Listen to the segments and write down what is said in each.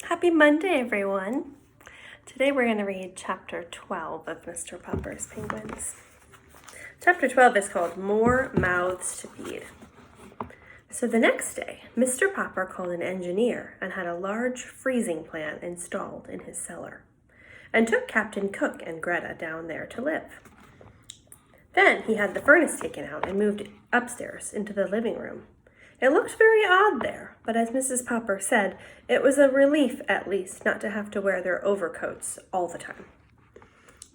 Happy Monday, everyone. Today we're going to read Chapter 12 of Mr. Popper's Penguins. Chapter 12 is called More Mouths to Feed. So the next day, Mr. Popper called an engineer and had a large freezing plant installed in his cellar, and took Captain Cook and Greta down there to live. Then he had the furnace taken out and moved upstairs into the living room. It looked very odd there, but as Mrs. Popper said, it was a relief at least not to have to wear their overcoats all the time.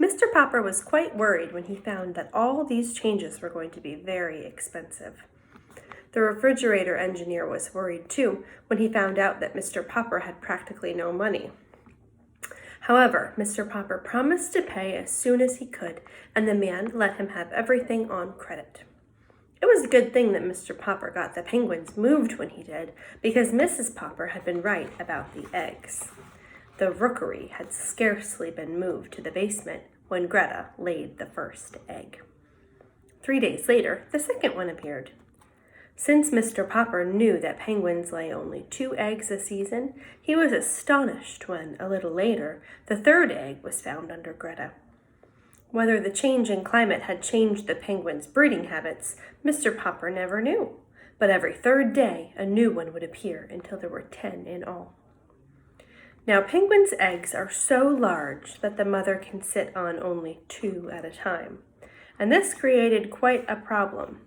Mr. Popper was quite worried when he found that all these changes were going to be very expensive. The refrigerator engineer was worried too when he found out that Mr. Popper had practically no money. However, Mr. Popper promised to pay as soon as he could, and the man let him have everything on credit. It was a good thing that Mr. Popper got the penguins moved when he did, because Mrs. Popper had been right about the eggs. The rookery had scarcely been moved to the basement when Greta laid the first egg. 3 days later, the second one appeared. Since Mr. Popper knew that penguins lay only 2 eggs a season, he was astonished when, a little later, the third egg was found under Greta. Whether the change in climate had changed the penguins' breeding habits, Mr. Popper never knew, but every third day a new one would appear until there were 10 in all. Now, penguins' eggs are so large that the mother can sit on only 2 at a time, and this created quite a problem.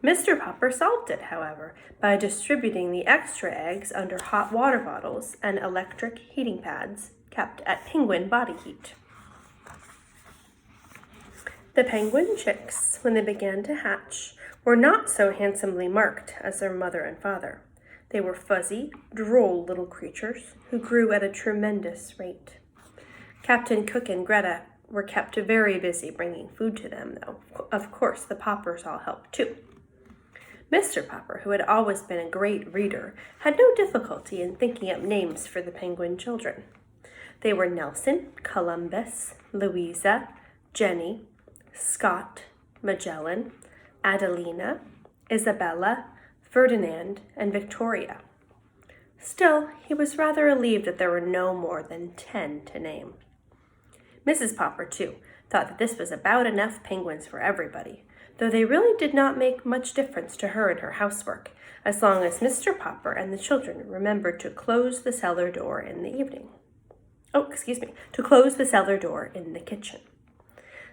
Mr. Popper solved it, however, by distributing the extra eggs under hot water bottles and electric heating pads kept at penguin body heat. The penguin chicks, when they began to hatch, were not so handsomely marked as their mother and father. They were fuzzy, droll little creatures who grew at a tremendous rate. Captain Cook and Greta were kept very busy bringing food to them, though. Of course, the Poppers all helped too. Mr. Popper, who had always been a great reader, had no difficulty in thinking up names for the penguin children. They were Nelson, Columbus, Louisa, Jenny, Scott, Magellan, Adelina, Isabella, Ferdinand, and Victoria. Still, he was rather relieved that there were no more than 10 to name. Mrs. Popper, too, thought that this was about enough penguins for everybody, though they really did not make much difference to her in her housework, as long as Mr. Popper and the children remembered to close the cellar door in the evening. To close the cellar door in the kitchen.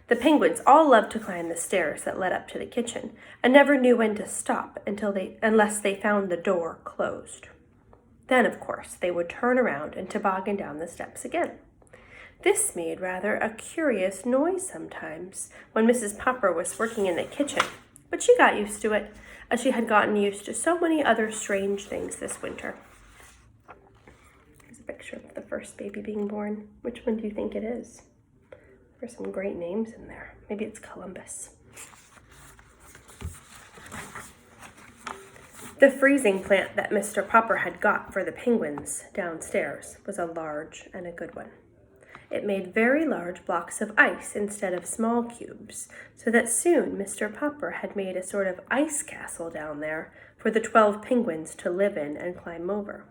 The penguins all loved to climb the stairs that led up to the kitchen, and never knew when to stop unless they found the door closed. Then, of course, they would turn around and toboggan down the steps again. This made rather a curious noise sometimes when Mrs. Popper was working in the kitchen, but she got used to it, as she had gotten used to so many other strange things this winter. Here's a picture of the first baby being born. Which one do you think it is? There's some great names in there. Maybe it's Columbus. The freezing plant that Mr. Popper had got for the penguins downstairs was a large and a good one. It made very large blocks of ice instead of small cubes, so that soon Mr. Popper had made a sort of ice castle down there for the 12 penguins to live in and climb over.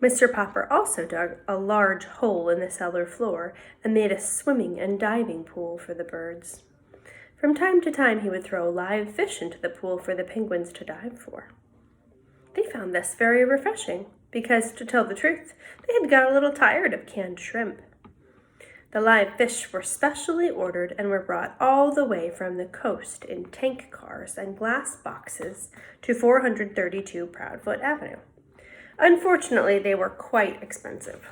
Mr. Popper also dug a large hole in the cellar floor and made a swimming and diving pool for the birds. From time to time, he would throw live fish into the pool for the penguins to dive for. They found this very refreshing because, to tell the truth, they had got a little tired of canned shrimp. The live fish were specially ordered and were brought all the way from the coast in tank cars and glass boxes to 432 Proudfoot Avenue. Unfortunately, they were quite expensive.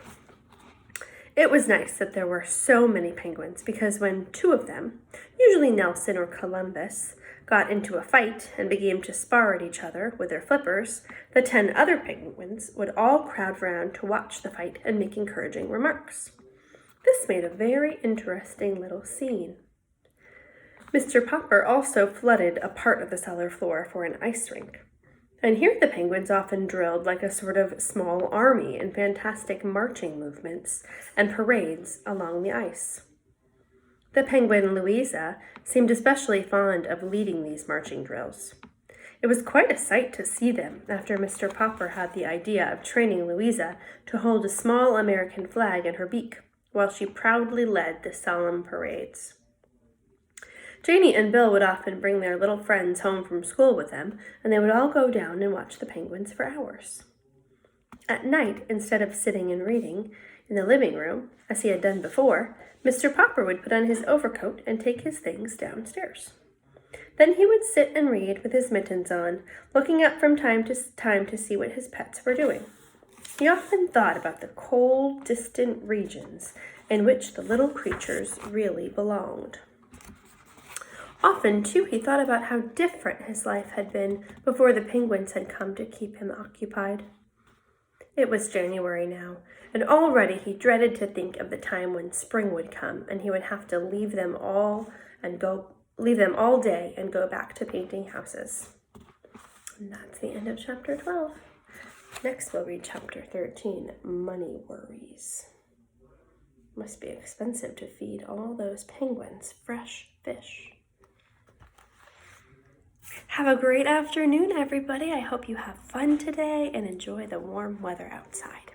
It was nice that there were so many penguins because when 2 of them, usually Nelson or Columbus, got into a fight and began to spar at each other with their flippers, the 10 other penguins would all crowd round to watch the fight and make encouraging remarks. This made a very interesting little scene. Mr. Popper also flooded a part of the cellar floor for an ice rink. And here the penguins often drilled like a sort of small army in fantastic marching movements and parades along the ice. The penguin Louisa seemed especially fond of leading these marching drills. It was quite a sight to see them after Mr. Popper had the idea of training Louisa to hold a small American flag in her beak while she proudly led the solemn parades. Janey and Bill would often bring their little friends home from school with them, and they would all go down and watch the penguins for hours. At night, instead of sitting and reading in the living room, as he had done before, Mr. Popper would put on his overcoat and take his things downstairs. Then he would sit and read with his mittens on, looking up from time to see what his pets were doing. He often thought about the cold, distant regions in which the little creatures really belonged. Often, too, he thought about how different his life had been before the penguins had come to keep him occupied. It was January now, and already he dreaded to think of the time when spring would come and he would have to leave them all day and go back to painting houses. And that's the end of chapter 12. Next we'll read chapter 13, Money Worries. Must be expensive to feed all those penguins fresh fish. Have a great afternoon, everybody. I hope you have fun today and enjoy the warm weather outside.